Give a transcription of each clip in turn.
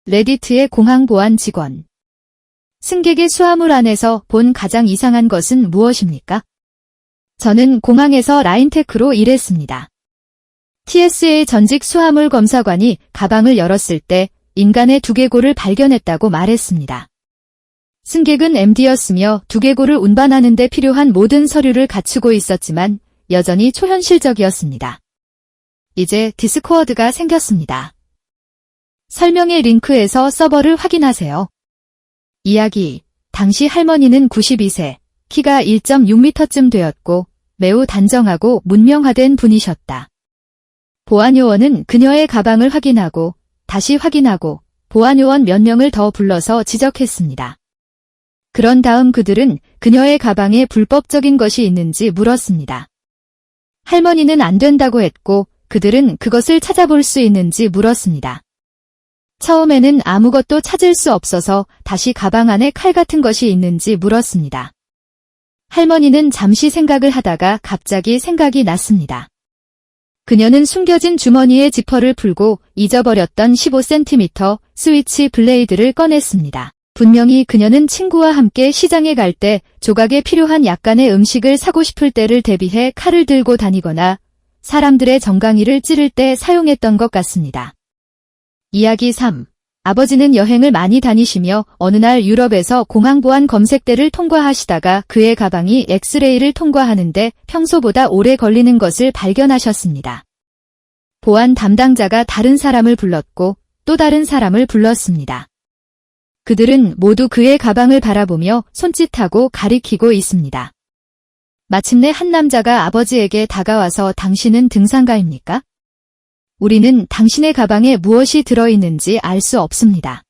레디트의 공항 보안 직원. 승객의 수화물 안에서 본 가장 이상한 것은 무엇입니까? 저는 공항에서 라인테크로 일했습니다. TSA 전직 수화물 검사관이 가방을 열었을 때 인간의 두개골을 발견했다고 말했습니다. 승객은 MD였으며 두개골을 운반하는 데 필요한 모든 서류를 갖추고 있었지만 여전히 초현실적이었습니다. 이제 디스코드가 생겼습니다. 설명의 링크에서 서버를 확인하세요. 이야기. 당시 할머니는 92세, 키가 1.6m쯤 되었고 매우 단정하고 문명화된 분이셨다. 보안요원은 그녀의 가방을 확인하고 다시 확인하고 보안요원 몇 명을 더 불러서 지적했습니다. 그런 다음 그들은 그녀의 가방에 불법적인 것이 있는지 물었습니다. 할머니는 안 된다고 했고 그들은 그것을 찾아볼 수 있는지 물었습니다. 처음에는 아무것도 찾을 수 없어서 다시 가방 안에 칼 같은 것이 있는지 물었습니다. 할머니는 잠시 생각을 하다가 갑자기 생각이 났습니다. 그녀는 숨겨진 주머니의 지퍼를 풀고 잊어버렸던 15cm 스위치 블레이드를 꺼냈습니다. 분명히 그녀는 친구와 함께 시장에 갈 때 조각에 필요한 약간의 음식을 사고 싶을 때를 대비해 칼을 들고 다니거나 사람들의 정강이를 찌를 때 사용했던 것 같습니다. 이야기 3. 아버지는 여행을 많이 다니시며 어느 날 유럽에서 공항보안 검색대를 통과하시다가 그의 가방이 엑스레이를 통과하는데 평소보다 오래 걸리는 것을 발견하셨습니다. 보안 담당자가 다른 사람을 불렀고 또 다른 사람을 불렀습니다. 그들은 모두 그의 가방을 바라보며 손짓하고 가리키고 있습니다. 마침내 한 남자가 아버지에게 다가와서 당신은 등산가입니까? 우리는 당신의 가방에 무엇이 들어있는지 알 수 없습니다.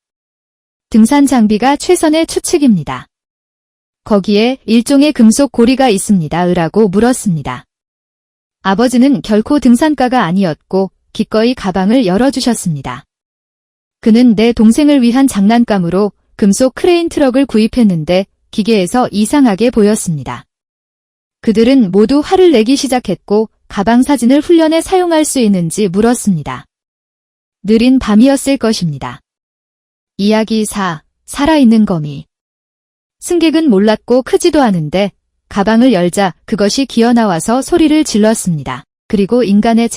등산 장비가 최선의 추측입니다. 거기에 일종의 금속 고리가 있습니다. 라고 물었습니다. 아버지는 결코 등산가가 아니었고 기꺼이 가방을 열어주셨습니다. 그는 내 동생을 위한 장난감으로 금속 크레인 트럭을 구입했는데 기계에서 이상하게 보였습니다. 그들은 모두 화를 내기 시작했고 가방 사진을 훈련에 사용할 수 있는지 물었습니다. 느린 밤이었을 것입니다. 이야기 4. 살아있는 거미. 승객은 몰랐고 크지도 않은데 가방을 열자 그것이 기어나와서 소리를 질렀습니다. 그리고 인간의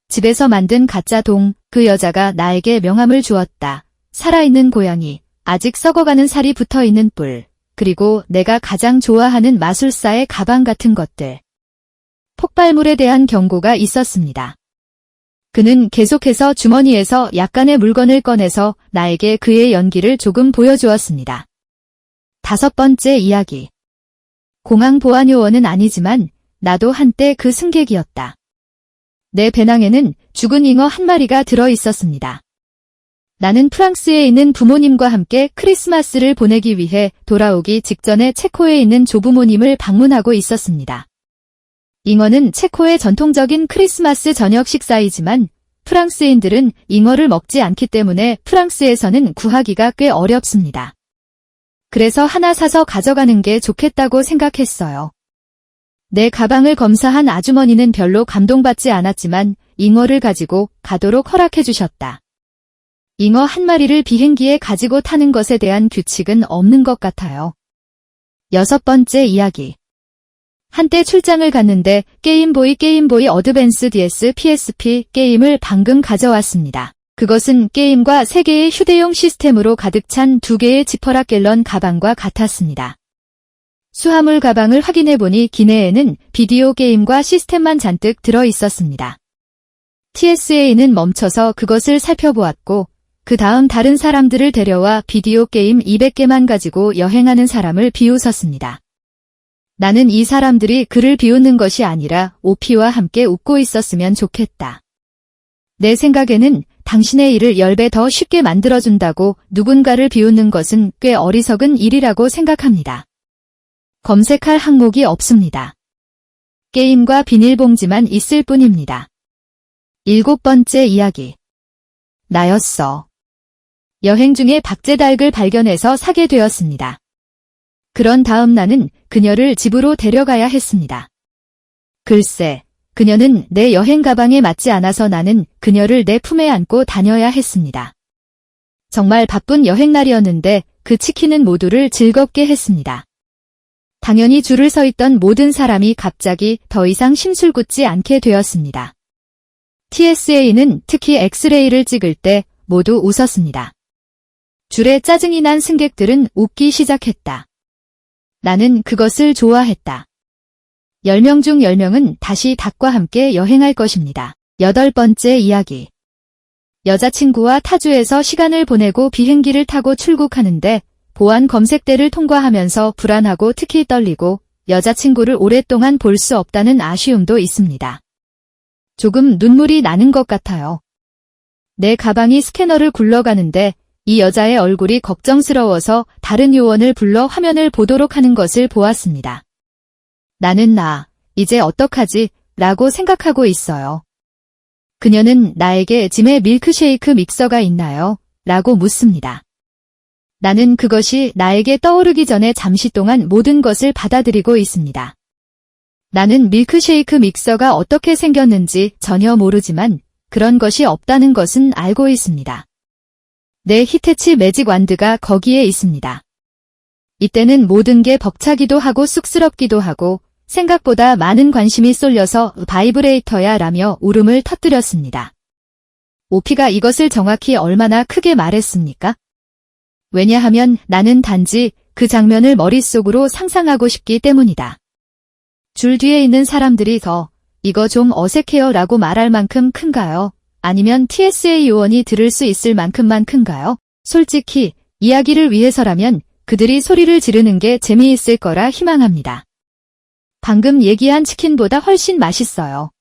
집에서 만든 가짜 동, 그 여자가 나에게 명함을 주었다. 살아있는 고양이, 아직 썩어가는 살이 붙어있는 뿔, 그리고 내가 가장 좋아하는 마술사의 가방 같은 것들. 폭발물에 대한 경고가 있었습니다. 그는 계속해서 주머니에서 약간의 물건을 꺼내서 나에게 그의 연기를 조금 보여주었습니다. 5번째 이야기. 공항 보안요원은 아니지만 나도 한때 그 승객이었다. 내 배낭에는 죽은 잉어 한 마리가 들어 있었습니다. 나는 프랑스에 있는 부모님과 함께 크리스마스를 보내기 위해 돌아오기 직전에 체코에 있는 조부모님을 방문하고 있었습니다. 잉어는 체코의 전통적인 크리스마스 저녁 식사이지만 프랑스인들은 잉어를 먹지 않기 때문에 프랑스에서는 구하기가 꽤 어렵습니다. 그래서 하나 사서 가져가는 게 좋겠다고 생각했어요. 내 가방을 검사한 아주머니는 별로 감동받지 않았지만 잉어를 가지고 가도록 허락해 주셨다. 잉어 한 마리를 비행기에 가지고 타는 것에 대한 규칙은 없는 것 같아요. 6번째 이야기. 한때 출장을 갔는데 게임보이 어드밴스 DS PSP 게임을 방금 가져왔습니다. 그것은 게임과 3개의 휴대용 시스템으로 가득 찬 2개의 지퍼락 갤런 가방과 같았습니다. 수화물 가방을 확인해보니 기내에는 비디오 게임과 시스템만 잔뜩 들어있었습니다. TSA는 멈춰서 그것을 살펴보았고 그 다음 다른 사람들을 데려와 비디오 게임 200개만 가지고 여행하는 사람을 비웃었습니다. 나는 이 사람들이 그를 비웃는 것이 아니라 오피와 함께 웃고 있었으면 좋겠다. 내 생각에는 당신의 일을 10배 더 쉽게 만들어준다고 누군가를 비웃는 것은 꽤 어리석은 일이라고 생각합니다. 검색할 항목이 없습니다. 게임과 비닐봉지만 있을 뿐입니다. 7번째 이야기. 나였어. 여행 중에 박제닭을 발견해서 사게 되었습니다. 그런 다음 나는 그녀를 집으로 데려가야 했습니다. 글쎄, 그녀는 내 여행 가방에 맞지 않아서 나는 그녀를 내 품에 안고 다녀야 했습니다. 정말 바쁜 여행날이었는데 그 치킨은 모두를 즐겁게 했습니다. 당연히 줄을 서 있던 모든 사람이 갑자기 더 이상 심술궂지 않게 되었습니다. TSA는 특히 엑스레이를 찍을 때 모두 웃었습니다. 줄에 짜증이 난 승객들은 웃기 시작했다. 나는 그것을 좋아했다. 10명 중 10명은 다시 닭과 함께 여행할 것입니다. 8번째 이야기. 여자친구와 타주에서 시간을 보내고 비행기를 타고 출국하는데 보안 검색대를 통과하면서 불안하고 특히 떨리고 여자친구를 오랫동안 볼 수 없다는 아쉬움도 있습니다. 조금 눈물이 나는 것 같아요. 내 가방이 스캐너를 굴러가는데 이 여자의 얼굴이 걱정스러워서 다른 요원을 불러 화면을 보도록 하는 것을 보았습니다. 나는 이제 어떡하지? 라고 생각하고 있어요. 그녀는 나에게 짐에 밀크쉐이크 믹서가 있나요? 라고 묻습니다. 나는 그것이 나에게 떠오르기 전에 잠시 동안 모든 것을 받아들이고 있습니다. 나는 밀크쉐이크 믹서가 어떻게 생겼는지 전혀 모르지만 그런 것이 없다는 것은 알고 있습니다. 내 히테치 매직 완드가 거기에 있습니다. 이때는 모든 게 벅차기도 하고 쑥스럽기도 하고 생각보다 많은 관심이 쏠려서 바이브레이터야 라며 울음을 터뜨렸습니다. 오피가 이것을 정확히 얼마나 크게 말했습니까? 왜냐하면 나는 단지 그 장면을 머릿속으로 상상하고 싶기 때문이다. 줄 뒤에 있는 사람들이 이거 좀 어색해요 라고 말할 만큼 큰가요? 아니면 TSA 요원이 들을 수 있을 만큼만 큰가요? 솔직히 이야기를 위해서라면 그들이 소리를 지르는 게 재미있을 거라 희망합니다. 방금 얘기한 치킨보다 훨씬 맛있어요.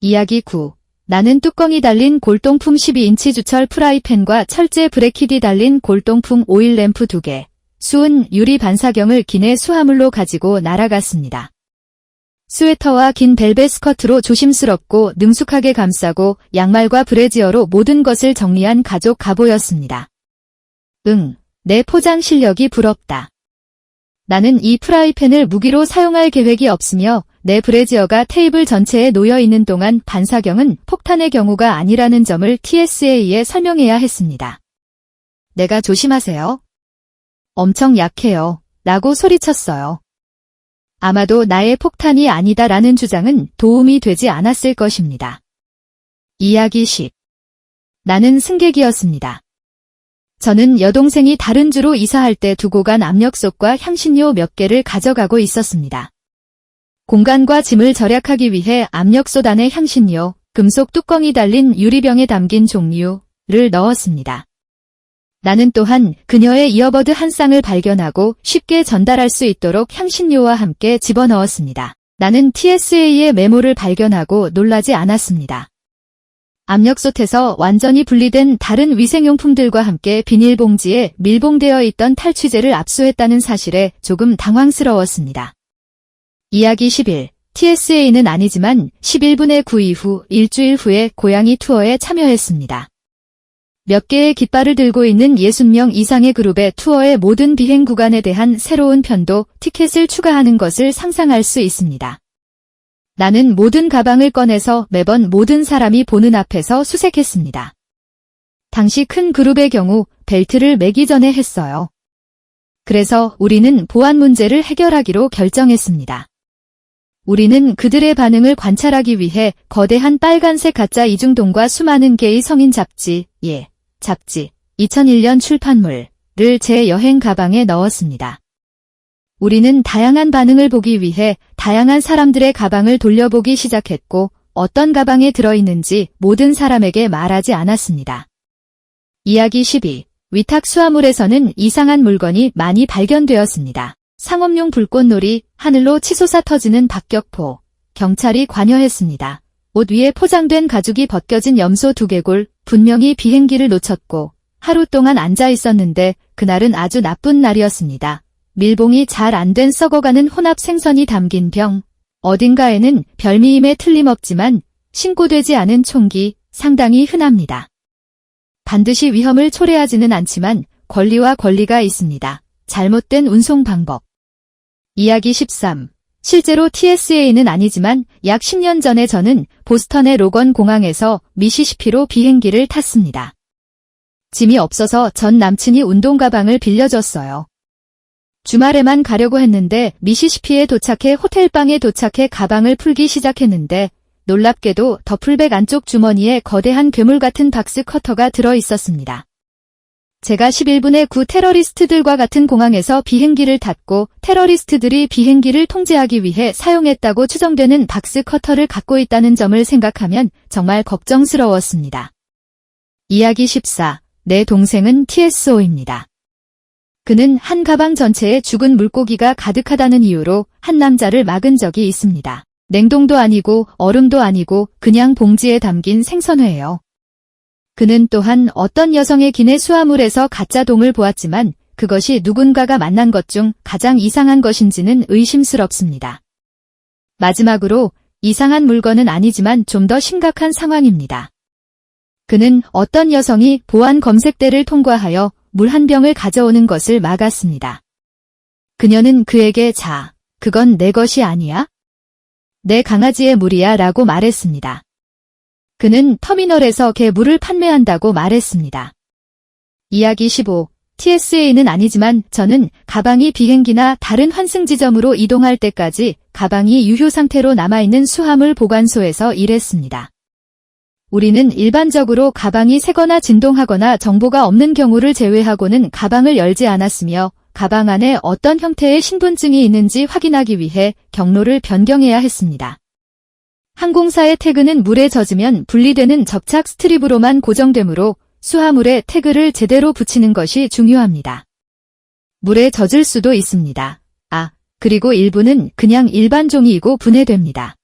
이야기 9. 나는 뚜껑이 달린 골동품 12인치 주철 프라이팬과 철제 브래킷이 달린 골동품 오일 램프 2개, 수은 유리 반사경을 기내 수화물로 가지고 날아갔습니다. 스웨터와 긴 벨벳 스커트로 조심스럽고 능숙하게 감싸고 양말과 브래지어로 모든 것을 정리한 가족 가보였습니다. 내 포장 실력이 부럽다. 나는 이 프라이팬을 무기로 사용할 계획이 없으며 내 브래지어가 테이블 전체에 놓여 있는 동안 반사경은 폭탄의 경우가 아니라는 점을 TSA에 설명해야 했습니다. 내가 조심하세요. 엄청 약해요. 라고 소리쳤어요. 아마도 나의 폭탄이 아니다라는 주장은 도움이 되지 않았을 것입니다. 이야기 10. 나는 승객이었습니다. 저는 여동생이 다른 주로 이사할 때 두고 간 압력솥과 향신료 몇 개를 가져가고 있었습니다. 공간과 짐을 절약하기 위해 압력솥 안에 향신료, 금속 뚜껑이 달린 유리병에 담긴 종류를 넣었습니다. 나는 또한 그녀의 이어버드 한 쌍을 발견하고 쉽게 전달할 수 있도록 향신료와 함께 집어넣었습니다. 나는 TSA의 메모를 발견하고 놀라지 않았습니다. 압력솥에서 완전히 분리된 다른 위생용품들과 함께 비닐봉지에 밀봉되어 있던 탈취제를 압수했다는 사실에 조금 당황스러웠습니다. 이야기 11. TSA는 아니지만 11분의 9 이후 일주일 후에 고양이 투어에 참여했습니다. 몇 개의 깃발을 들고 있는 60명 이상의 그룹의 투어의 모든 비행 구간에 대한 새로운 편도 티켓을 추가하는 것을 상상할 수 있습니다. 나는 모든 가방을 꺼내서 매번 모든 사람이 보는 앞에서 수색했습니다. 당시 큰 그룹의 경우 벨트를 매기 전에 했어요. 그래서 우리는 보안 문제를 해결하기로 결정했습니다. 우리는 그들의 반응을 관찰하기 위해 거대한 빨간색 가짜 이중동과 수많은 개의 성인 잡지, 잡지, 2001년 출판물을 제 여행 가방에 넣었습니다. 우리는 다양한 반응을 보기 위해 다양한 사람들의 가방을 돌려보기 시작했고 어떤 가방에 들어있는지 모든 사람에게 말하지 않았습니다. 이야기 12. 위탁 수화물에서는 이상한 물건이 많이 발견되었습니다. 상업용 불꽃놀이, 하늘로 치솟아 터지는 박격포, 경찰이 관여했습니다. 옷 위에 포장된 가죽이 벗겨진 염소 두개골, 분명히 비행기를 놓쳤고 하루 동안 앉아 있었는데 그날은 아주 나쁜 날이었습니다. 밀봉이 잘 안 된 썩어가는 혼합 생선이 담긴 병, 어딘가에는 별미임에 틀림없지만 신고되지 않은 총기, 상당히 흔합니다. 반드시 위험을 초래하지는 않지만 권리와 권리가 있습니다. 잘못된 운송 방법. 이야기 13. 실제로 TSA는 아니지만 약 10년 전에 저는 보스턴의 로건 공항에서 미시시피로 비행기를 탔습니다. 짐이 없어서 전 남친이 운동 가방을 빌려줬어요. 주말에만 가려고 했는데 미시시피에 도착해 호텔방에 도착해 가방을 풀기 시작했는데 놀랍게도 더플백 안쪽 주머니에 거대한 괴물 같은 박스 커터가 들어 있었습니다. 제가 11분의 9 테러리스트들과 같은 공항에서 비행기를 탔고 테러리스트들이 비행기를 통제하기 위해 사용했다고 추정되는 박스 커터를 갖고 있다는 점을 생각하면 정말 걱정스러웠습니다. 이야기 14. 내 동생은 TSO입니다. 그는 한 가방 전체에 죽은 물고기가 가득하다는 이유로 한 남자를 막은 적이 있습니다. 냉동도 아니고 얼음도 아니고 그냥 봉지에 담긴 생선회예요. 그는 또한 어떤 여성의 기내 수화물에서 가짜 동을 보았지만 그것이 누군가가 만난 것 중 가장 이상한 것인지는 의심스럽습니다. 마지막으로 이상한 물건은 아니지만 좀 더 심각한 상황입니다. 그는 어떤 여성이 보안 검색대를 통과하여 물 한 병을 가져오는 것을 막았습니다. 그녀는 그에게 자, 그건 내 것이 아니야? 내 강아지의 물이야 라고 말했습니다. 그는 터미널에서 개 물을 판매한다고 말했습니다. 이야기 15. TSA는 아니지만 저는 가방이 비행기나 다른 환승 지점으로 이동할 때까지 가방이 유효 상태로 남아있는 수화물 보관소에서 일했습니다. 우리는 일반적으로 가방이 새거나 진동하거나 정보가 없는 경우를 제외하고는 가방을 열지 않았으며 가방 안에 어떤 형태의 신분증이 있는지 확인하기 위해 경로를 변경해야 했습니다. 항공사의 태그는 물에 젖으면 분리되는 접착 스트립으로만 고정되므로 수화물에 태그를 제대로 붙이는 것이 중요합니다. 물에 젖을 수도 있습니다. 그리고 일부는 그냥 일반 종이이고 분해됩니다.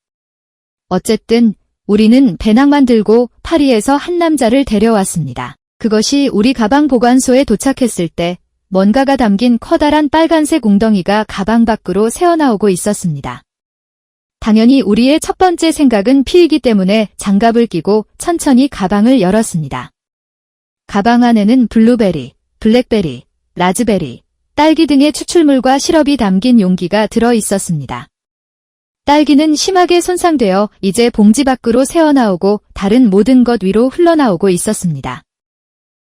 어쨌든 우리는 배낭만 들고 파리에서 한 남자를 데려왔습니다. 그것이 우리 가방 보관소에 도착했을 때 뭔가가 담긴 커다란 빨간색 웅덩이가 가방 밖으로 새어나오고 있었습니다. 당연히 우리의 첫 번째 생각은 피이기 때문에 장갑을 끼고 천천히 가방을 열었습니다. 가방 안에는 블루베리, 블랙베리, 라즈베리, 딸기 등의 추출물과 시럽이 담긴 용기가 들어 있었습니다. 딸기는 심하게 손상되어 이제 봉지 밖으로 새어나오고 다른 모든 것 위로 흘러나오고 있었습니다.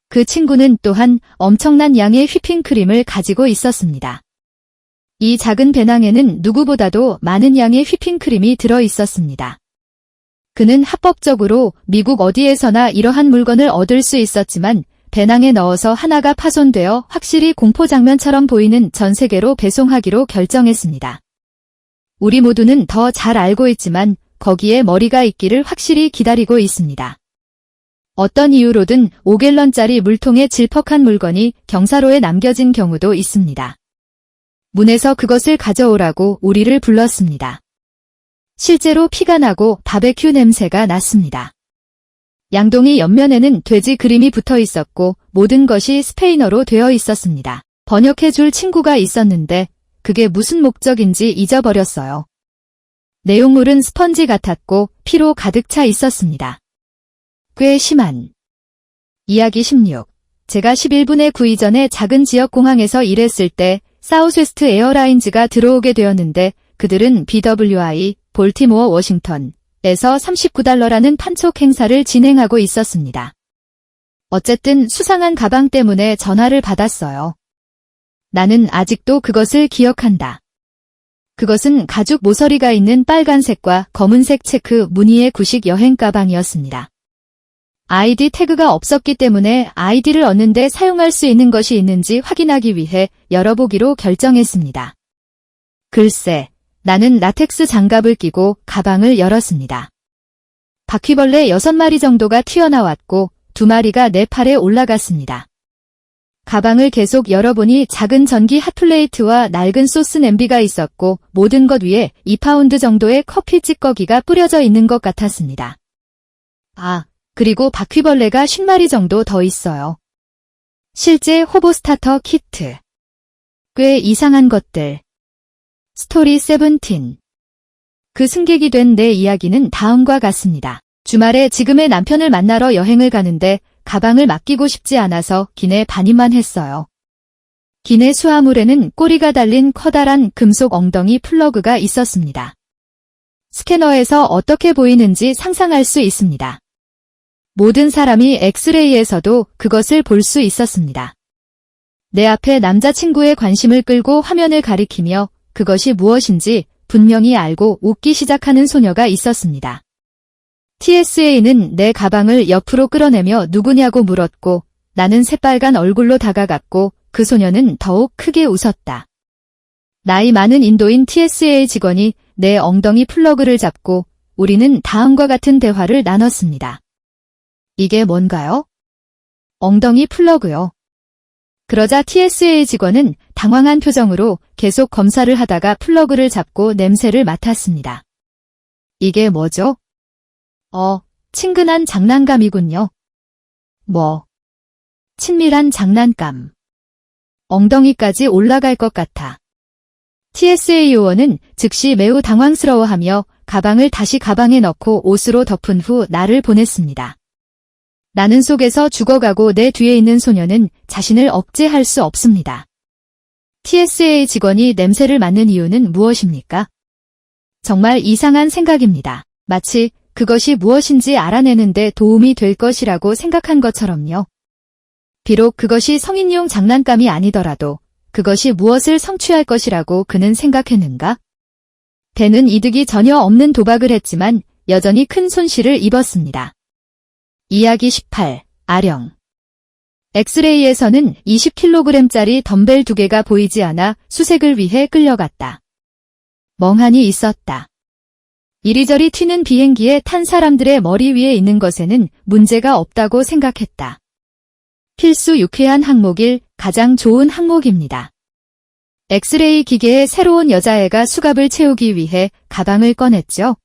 그 친구는 또한 엄청난 양의 휘핑크림을 가지고 있었습니다. 이 작은 배낭에는 누구보다도 많은 양의 휘핑크림이 들어 있었습니다. 그는 합법적으로 미국 어디에서나 이러한 물건을 얻을 수 있었지만 배낭에 넣어서 하나가 파손되어 확실히 공포장면처럼 보이는 전 세계로 배송하기로 결정했습니다. 우리 모두는 더 잘 알고 있지만 거기에 머리가 있기를 확실히 기다리고 있습니다. 어떤 이유로든 5갤런짜리 물통에 질퍽한 물건이 경사로에 남겨진 경우도 있습니다. 문에서 그것을 가져오라고 우리를 불렀습니다. 실제로 피가 나고 바베큐 냄새가 났습니다. 양동이 옆면에는 돼지 그림이 붙어 있었고 모든 것이 스페인어로 되어 있었습니다. 번역해줄 친구가 있었는데 그게 무슨 목적인지 잊어버렸어요. 내용물은 스펀지 같았고 피로 가득 차 있었습니다. 꽤 심한. 이야기 16. 제가 11분의 9 이전에 작은 지역 공항에서 일했을 때 사우스웨스트 에어라인즈가 들어오게 되었는데 그들은 BWI, 볼티모어 워싱턴에서 $39라는 판촉 행사를 진행하고 있었습니다. 어쨌든 수상한 가방 때문에 전화를 받았어요. 나는 아직도 그것을 기억한다. 그것은 가죽 모서리가 있는 빨간색과 검은색 체크 무늬의 구식 여행 가방이었습니다. 아이디 태그가 없었기 때문에 아이디를 얻는데 사용할 수 있는 것이 있는지 확인하기 위해 열어보기로 결정했습니다. 글쎄, 나는 라텍스 장갑을 끼고 가방을 열었습니다. 바퀴벌레 6마리 정도가 튀어나왔고 2마리가 내 팔에 올라갔습니다. 가방을 계속 열어보니 작은 전기 핫플레이트와 낡은 소스 냄비가 있었고 모든 것 위에 2파운드 정도의 커피 찌꺼기가 뿌려져 있는 것 같았습니다. 그리고 바퀴벌레가 50마리 정도 더 있어요. 실제 호보 스타터 키트. 꽤 이상한 것들. 스토리 17. 그 승객이 된 내 이야기는 다음과 같습니다. 주말에 지금의 남편을 만나러 여행을 가는데 가방을 맡기고 싶지 않아서 기내 반입만 했어요. 기내 수화물에는 꼬리가 달린 커다란 금속 엉덩이 플러그가 있었습니다. 스캐너에서 어떻게 보이는지 상상할 수 있습니다. 모든 사람이 엑스레이에서도 그것을 볼 수 있었습니다. 내 앞에 남자친구의 관심을 끌고 화면을 가리키며 그것이 무엇인지 분명히 알고 웃기 시작하는 소녀가 있었습니다. TSA는 내 가방을 옆으로 끌어내며 누구냐고 물었고 나는 새빨간 얼굴로 다가갔고 그 소녀는 더욱 크게 웃었다. 나이 많은 인도인 TSA 직원이 내 엉덩이 플러그를 잡고 우리는 다음과 같은 대화를 나눴습니다. 이게 뭔가요? 엉덩이 플러그요. 그러자 TSA 직원은 당황한 표정으로 계속 검사를 하다가 플러그를 잡고 냄새를 맡았습니다. 이게 뭐죠? 친근한 장난감이군요. 뭐? 친밀한 장난감. 엉덩이까지 올라갈 것 같아. TSA 요원은 즉시 매우 당황스러워하며 가방을 다시 가방에 넣고 옷으로 덮은 후 나를 보냈습니다. 나는 속에서 죽어가고 내 뒤에 있는 소녀는 자신을 억제할 수 없습니다. TSA 직원이 냄새를 맡는 이유는 무엇입니까? 정말 이상한 생각입니다. 마치 그것이 무엇인지 알아내는데 도움이 될 것이라고 생각한 것처럼요. 비록 그것이 성인용 장난감이 아니더라도 그것이 무엇을 성취할 것이라고 그는 생각했는가? 배는 이득이 전혀 없는 도박을 했지만 여전히 큰 손실을 입었습니다. 이야기 18. 아령. 엑스레이에서는 20kg짜리 덤벨 2개가 보이지 않아 수색을 위해 끌려갔다. 멍하니 있었다. 이리저리 튀는 비행기에 탄 사람들의 머리 위에 있는 것에는 문제가 없다고 생각했다. 필수 유쾌한 항목일 가장 좋은 항목입니다. 엑스레이 기계에 새로운 여자애가 수갑을 채우기 위해 가방을 꺼냈죠.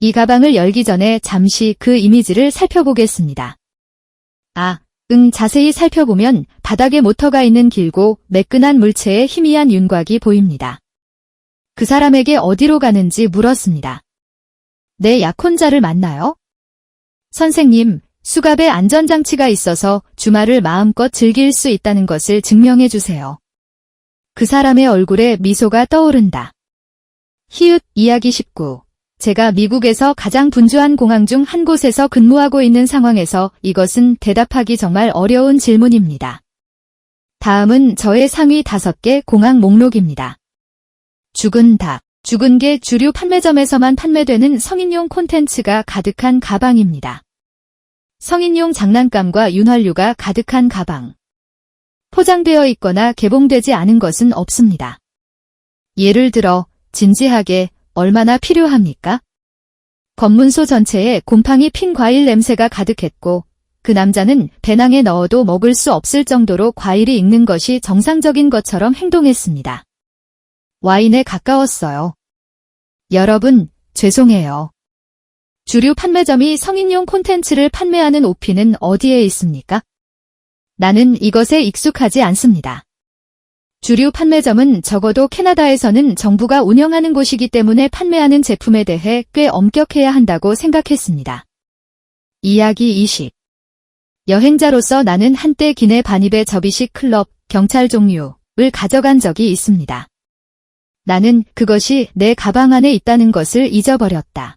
이 가방을 열기 전에 잠시 그 이미지를 살펴보겠습니다. 자세히 살펴보면 바닥에 모터가 있는 길고 매끈한 물체에 희미한 윤곽이 보입니다. 그 사람에게 어디로 가는지 물었습니다. 내 약혼자를 만나요? 선생님, 수갑에 안전장치가 있어서 주말을 마음껏 즐길 수 있다는 것을 증명해 주세요. 그 사람의 얼굴에 미소가 떠오른다. 이야기 19. 제가 미국에서 가장 분주한 공항 중 한 곳에서 근무하고 있는 상황에서 이것은 대답하기 정말 어려운 질문입니다. 다음은 저의 상위 5개 공항 목록입니다. 죽은 닭. 죽은 게 주류 판매점에서만 판매되는 성인용 콘텐츠가 가득한 가방입니다. 성인용 장난감과 윤활유가 가득한 가방. 포장되어 있거나 개봉되지 않은 것은 없습니다. 예를 들어 진지하게 얼마나 필요합니까? 검문소 전체에 곰팡이 핀 과일 냄새가 가득했고 그 남자는 배낭에 넣어도 먹을 수 없을 정도로 과일이 익는 것이 정상적인 것처럼 행동했습니다. 와인에 가까웠어요. 여러분, 죄송해요. 주류 판매점이 성인용 콘텐츠를 판매하는 오피는 어디에 있습니까? 나는 이것에 익숙하지 않습니다. 주류 판매점은 적어도 캐나다에서는 정부가 운영하는 곳이기 때문에 판매하는 제품에 대해 꽤 엄격해야 한다고 생각했습니다. 이야기 20. 여행자로서 나는 한때 기내 반입의 접이식 클럽, 경찰 종류를 가져간 적이 있습니다. 나는 그것이 내 가방 안에 있다는 것을 잊어버렸다.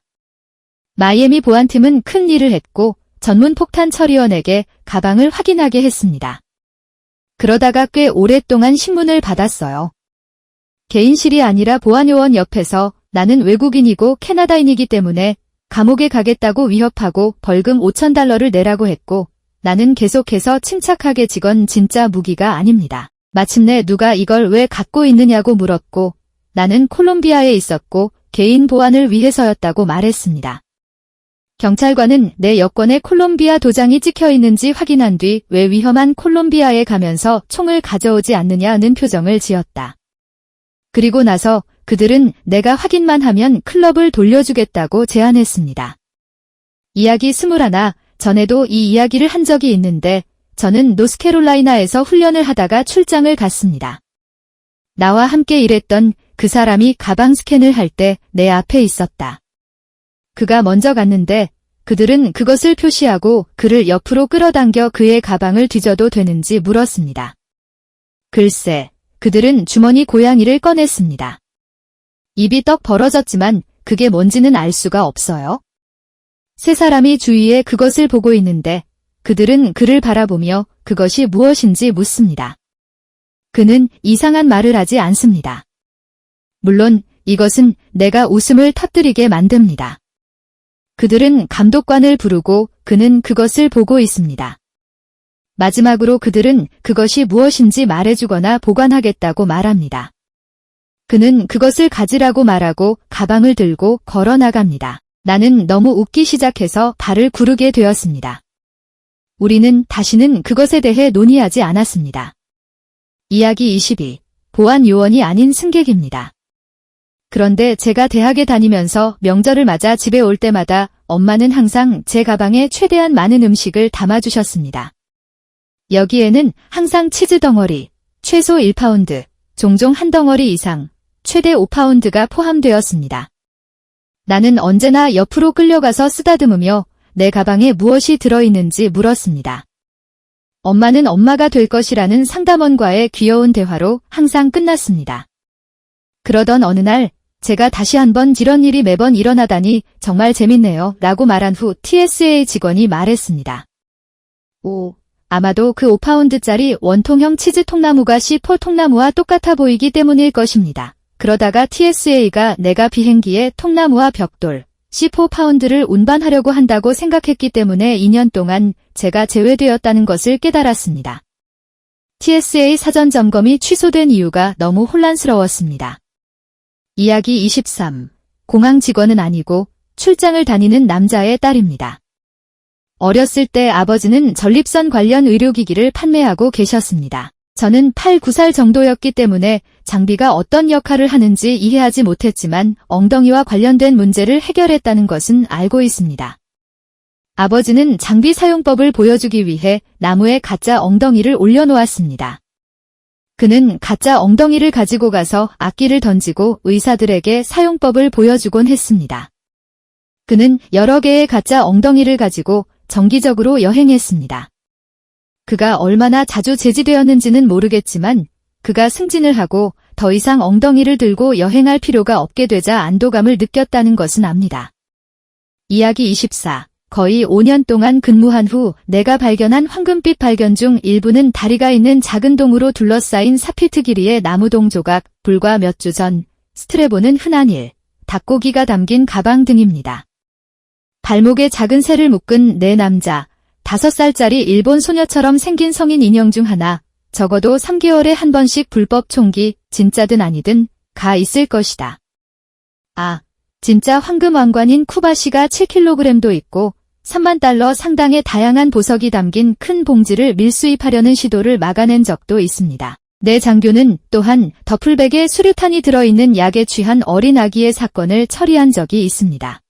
마이애미 보안팀은 큰 일을 했고 전문 폭탄 처리원에게 가방을 확인하게 했습니다. 그러다가 꽤 오랫동안 신문을 받았어요. 개인실이 아니라 보안요원 옆에서 나는 외국인이고 캐나다인이기 때문에 감옥에 가겠다고 위협하고 벌금 $5,000를 내라고 했고 나는 계속해서 침착하게 지건 진짜 무기가 아닙니다. 마침내 누가 이걸 왜 갖고 있느냐고 물었고 나는 콜롬비아에 있었고 개인 보안을 위해서였다고 말했습니다. 경찰관은 내 여권에 콜롬비아 도장이 찍혀 있는지 확인한 뒤 왜 위험한 콜롬비아에 가면서 총을 가져오지 않느냐는 표정을 지었다. 그리고 나서 그들은 내가 확인만 하면 클럽을 돌려주겠다고 제안했습니다. 이야기 21. 전에도 이 이야기를 한 적이 있는데 저는 노스캐롤라이나에서 훈련을 하다가 출장을 갔습니다. 나와 함께 일했던 그 사람이 가방 스캔을 할 때 내 앞에 있었다. 그가 먼저 갔는데 그들은 그것을 표시하고 그를 옆으로 끌어당겨 그의 가방을 뒤져도 되는지 물었습니다. 글쎄, 그들은 주머니 고양이를 꺼냈습니다. 입이 떡 벌어졌지만 그게 뭔지는 알 수가 없어요. 세 사람이 주위에 그것을 보고 있는데 그들은 그를 바라보며 그것이 무엇인지 묻습니다. 그는 이상한 말을 하지 않습니다. 물론 이것은 내가 웃음을 터뜨리게 만듭니다. 그들은 감독관을 부르고 그는 그것을 보고 있습니다. 마지막으로 그들은 그것이 무엇인지 말해주거나 보관하겠다고 말합니다. 그는 그것을 가지라고 말하고 가방을 들고 걸어 나갑니다. 나는 너무 웃기 시작해서 발을 구르게 되었습니다. 우리는 다시는 그것에 대해 논의하지 않았습니다. 이야기 22. 보안 요원이 아닌 승객입니다. 그런데 제가 대학에 다니면서 명절을 맞아 집에 올 때마다 엄마는 항상 제 가방에 최대한 많은 음식을 담아주셨습니다. 여기에는 항상 치즈 덩어리, 최소 1파운드, 종종 한 덩어리 이상, 최대 5파운드가 포함되었습니다. 나는 언제나 옆으로 끌려가서 쓰다듬으며 내 가방에 무엇이 들어있는지 물었습니다. 엄마는 엄마가 될 것이라는 상담원과의 귀여운 대화로 항상 끝났습니다. 그러던 어느 날 제가 다시 한번 이런 일이 매번 일어나다니 정말 재밌네요 라고 말한 후 TSA 직원이 말했습니다. 오, 아마도 그 5파운드짜리 원통형 치즈 통나무가 C4 통나무와 똑같아 보이기 때문일 것입니다. 그러다가 TSA가 내가 비행기에 통나무와 벽돌, C4파운드를 운반하려고 한다고 생각했기 때문에 2년 동안 제가 제외되었다는 것을 깨달았습니다. TSA 사전 점검이 취소된 이유가 너무 혼란스러웠습니다. 이야기 23. 공항 직원은 아니고 출장을 다니는 남자의 딸입니다. 어렸을 때 아버지는 전립선 관련 의료기기를 판매하고 계셨습니다. 저는 8, 9살 정도였기 때문에 장비가 어떤 역할을 하는지 이해하지 못했지만 엉덩이와 관련된 문제를 해결했다는 것은 알고 있습니다. 아버지는 장비 사용법을 보여주기 위해 나무에 가짜 엉덩이를 올려놓았습니다. 그는 가짜 엉덩이를 가지고 가서 악기를 던지고 의사들에게 사용법을 보여주곤 했습니다. 그는 여러 개의 가짜 엉덩이를 가지고 정기적으로 여행했습니다. 그가 얼마나 자주 제지되었는지는 모르겠지만 그가 승진을 하고 더 이상 엉덩이를 들고 여행할 필요가 없게 되자 안도감을 느꼈다는 것은 압니다. 이야기 24. 거의 5년 동안 근무한 후 내가 발견한 황금빛 발견 중 일부는 다리가 있는 작은 동으로 둘러싸인 사피트 길이의 나무동 조각, 불과 몇 주 전 스트레보는 흔한 일, 닭고기가 담긴 가방 등입니다. 발목에 작은 새를 묶은 네 남자, 5살짜리 일본 소녀처럼 생긴 성인 인형 중 하나, 적어도 3개월에 한 번씩 불법 총기, 진짜든 아니든, 가 있을 것이다. 아, 진짜 황금 왕관인 쿠바시가 7kg도 있고, 3만 달러 상당의 다양한 보석이 담긴 큰 봉지를 밀수입하려는 시도를 막아낸 적도 있습니다. 내 장교는 또한 더플백에 수류탄이 들어있는 약에 취한 어린 아기의 사건을 처리한 적이 있습니다.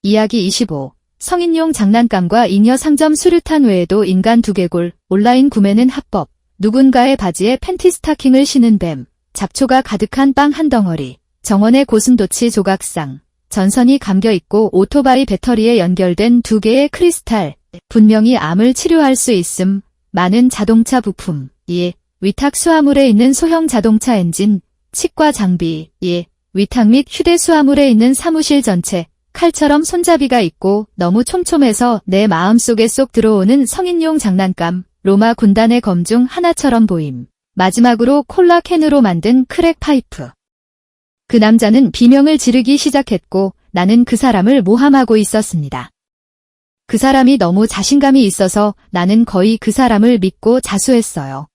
이야기 25. 성인용 장난감과 잉여 상점 수류탄 외에도 인간 두개골, 온라인 구매는 합법, 누군가의 바지에 팬티 스타킹을 신은 뱀, 잡초가 가득한 빵 한 덩어리, 정원의 고슴도치 조각상, 전선이 감겨있고 오토바이 배터리에 연결된 2개의 크리스탈, 분명히 암을 치료할 수 있음, 많은 자동차 부품, 위탁 수화물에 있는 소형 자동차 엔진, 치과 장비, 위탁 및 휴대 수화물에 있는 사무실 전체, 칼처럼 손잡이가 있고 너무 촘촘해서 내 마음속에 쏙 들어오는 성인용 장난감, 로마 군단의 검 중 하나처럼 보임. 마지막으로 콜라 캔으로 만든 크랙 파이프. 그 남자는 비명을 지르기 시작했고 나는 그 사람을 모함하고 있었습니다. 그 사람이 너무 자신감이 있어서 나는 거의 그 사람을 믿고 자수했어요.